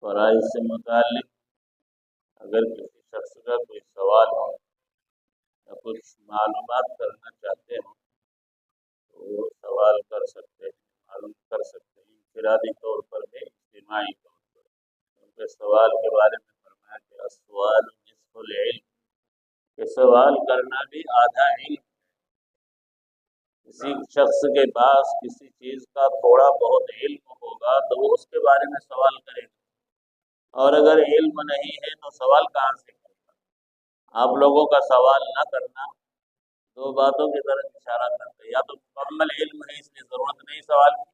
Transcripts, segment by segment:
فرائض سے متعلق اگر کسی شخص کا کوئی سوال ہو یا کچھ معلومات کرنا چاہتے ہوں تو وہ سوال کر سکتے ہیں، معلوم کر سکتے ہیں، انفرادی طور پر بھی اجتماعی طور پر۔ کیونکہ سوال کے بارے میں فرمایا کہ السؤال نصف العلم، کہ سوال کرنا بھی آدھا علم۔ کسی شخص کے پاس کسی چیز کا تھوڑا بہت علم ہوگا تو وہ اس کے بارے میں سوال کرے گا، اور اگر علم نہیں ہے تو سوال کہاں سے کرے گا؟ آپ لوگوں کا سوال نہ کرنا دو باتوں کی طرف اشارہ کرتے ہیں، یا تو مکمل علم ہے اس لیے ضرورت نہیں سوال کی،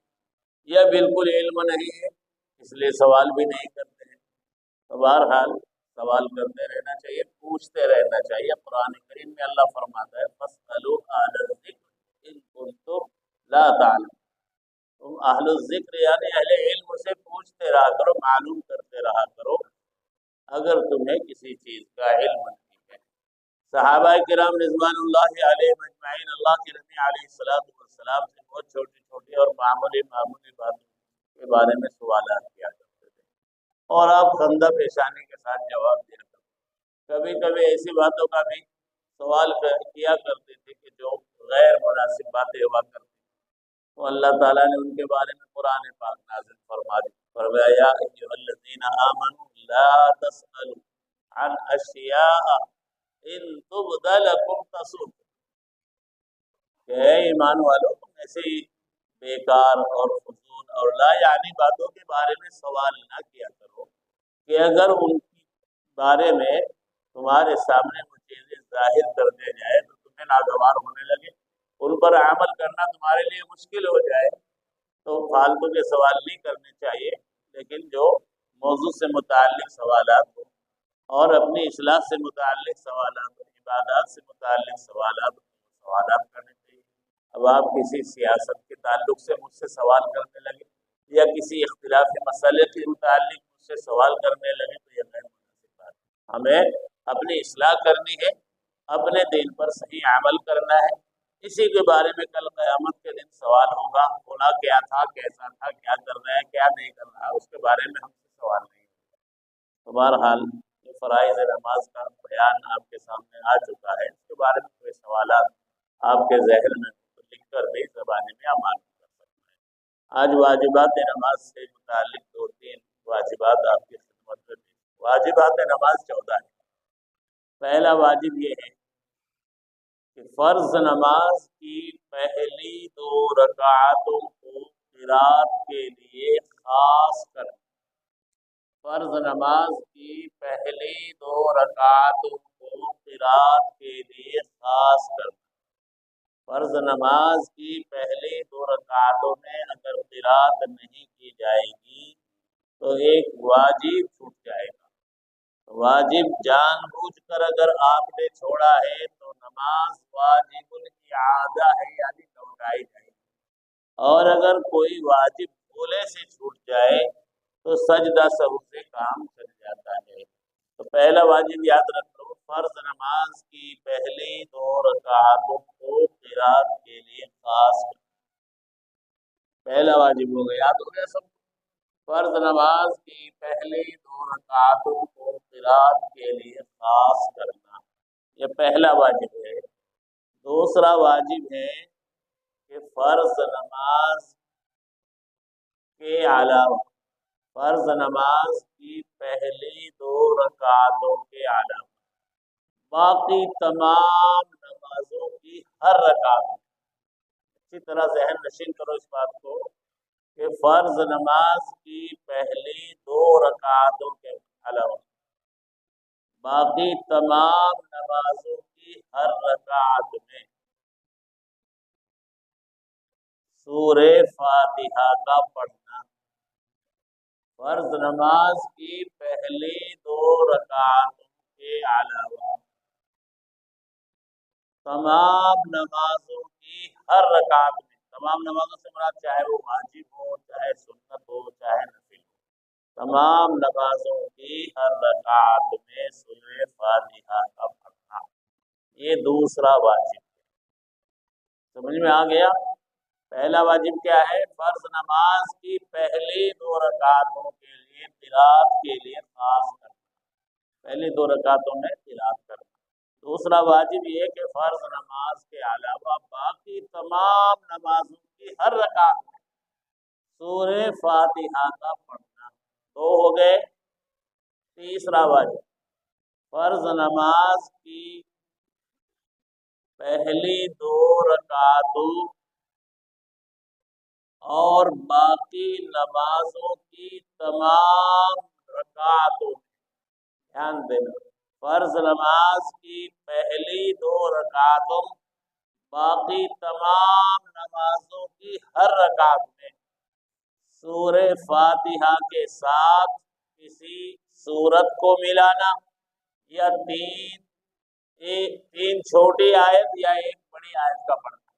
یا بالکل علم نہیں ہے اس لیے سوال بھی نہیں کرتے ہیں۔ تو بہرحال سوال کرتے رہنا چاہیے، پوچھتے رہنا چاہیے۔ قرآن کریم میں اللہ فرماتا ہے فَاسْأَلُوا أَهْلَ الذِّكْرِ إِن كُنتُمْ لَا تَعْلَمُونَ، تم اہل الذکر یعنی اہل علم سے پوچھتے رہا کرو، معلوم کرتے رہا کرو اگر تمہیں کسی چیز کا علم نہیں ہے۔ صحابہ کرام رضوان اللہ علیہم اجمعین اللہ کے نبی علیہ السلام سے بہت چھوٹی چھوٹی اور معمولی باتوں کے بارے میں سوالات کیا کرتے تھے، اور آپ خندہ پیشانی کے ساتھ جواب دیا کرتے۔ کبھی کبھی ایسی باتوں کا بھی سوال کیا کرتے تھے کہ جو غیر مناسب باتیں ہوا کرتی، تو اللہ تعالیٰ نے ان کے بارے میں قرآن پاک نازل فرما دی، فرمایا یا ایھا الذین آمنوا لا تسألوا عن اشیاء ان تبد لکم تسؤکم، کہ اے ایمان والو تم ایسے ہی بیکار اور فضول اور لا یعنی باتوں کے بارے میں سوال نہ کیا کرو کہ اگر ان کے بارے میں تمہارے سامنے وہ چیزیں ظاہر کر دے جائے تو تمہیں ناگوار ہونے لگے، ان پر عمل کرنا تمہارے لیے مشکل ہو جائے، تو فالتو کے سوال نہیں کرنے چاہیے، لیکن جو موضوع سے متعلق سوالات ہوں اور اپنی اصلاح سے متعلق سوالات ہوں، عبادات سے متعلق سوالات کرنے چاہیے۔ اب آپ کسی سیاست کے تعلق سے مجھ سے سوال کرنے لگے یا کسی اختلافی مسئلے کے متعلق مجھ سے سوال کرنے لگے تو یہ غیر مناسب بات ہے۔ ہمیں اپنی اصلاح کرنی ہے، اپنے دین پر صحیح عمل کرنا ہے، اسی کے بارے میں کل قیامت کے دن سوال ہوگا، ہونا کیا تھا، کیسا تھا، کیا کر رہا ہے، کیا نہیں کر رہا ہے، اس کے بارے میں ہم سے سوال نہیں ہوگا۔ تو بہرحال یہ فرائض نماز کا بیان آپ کے سامنے آ چکا ہے، اس کے بارے میں کوئی سوالات آپ کے ذہن میں لکھ کر بھی زبان میں عمال کر سکتے ہیں۔ آج واجبات نماز سے متعلق 2-3 واجبات آپ کی خدمت میں دی۔ واجبات نماز 14 ہیں۔ پہلا واجب یہ ہے کہ فرض نماز کی پہلی 2 رکعتوں کو قرات کے لیے خاص کرنا۔ فرض نماز کی پہلی 2 رکعتوں کو قرات کے لیے خاص کرنا۔ فرض نماز کی پہلی 2 رکعتوں میں اگر قرات نہیں کی جائے گی تو ایک واجب چھوٹ جائے گا۔ واجب جان بوجھ کر اگر آپ نے چھوڑا ہے تو نماز واجب الاعادہ ہے، یعنی لوٹائی جائے گی، اور اگر کوئی واجب بھولے سے چھوٹ جائے تو سجدہ سہو سے کام چل جاتا ہے۔ تو پہلا واجب یاد رکھ لو، فرض نماز کی پہلی 2 رکعتوں کو قرات کے لیے خاص کرنا۔ پہلا واجب ہو گیا، یاد ہو گیا سب؟ فرض نماز کی پہلی 2 رکعتوں کو قرات کے لیے خاص کرنا، یہ پہلا واجب ہے۔ دوسرا واجب ہے کہ فرض نماز کے علاوہ، فرض نماز کی پہلی 2 رکعتوں کے علاوہ باقی تمام نمازوں کی ہر رکعت میں، اچھی طرح ذہن نشین کرو اس بات کو، کہ فرض نماز کی پہلی 2 رکعتوں کے علاوہ باقی تمام نمازوں کی ہر رکعت میں سورہ فاتحہ کا پڑھنا۔ فرض نماز کی پہلی 2 رکعتوں کے علاوہ تمام نمازوں کی ہر رکعت میں، تمام نمازوں سے مراد چاہے وہ واجب ہو، چاہے سنت ہو، چاہے نفل ہو، تمام نمازوں کی ہر رکعت میں سورہ فاتحہ کا پڑھنا، یہ دوسرا واجب ہے۔ سمجھ میں آ گیا؟ پہلا واجب کیا ہے؟ فرض نماز کی پہلی 2 رکعتوں کے لیے قرات کے لیے خاص کرنا، پہلی 2 رکعتوں میں قرات کرنا۔ دوسرا واجب یہ کہ فرض نماز کے علاوہ باقی تمام نمازوں کی ہر رکعت میں سورہ فاتحہ کا پڑھنا۔ 2 ہو گئے۔ تیسرا واجب فرض نماز کی پہلی 2 رکعتوں اور باقی نمازوں کی تمام رکعتوں، دھیان دینا، فرض نماز کی پہلی 2 رکعتوں باقی تمام نمازوں کی ہر رکعت میں سورہ فاتحہ کے ساتھ کسی سورت کو ملانا، یا تین چھوٹی آیت یا ایک بڑی آیت کا پڑھنا۔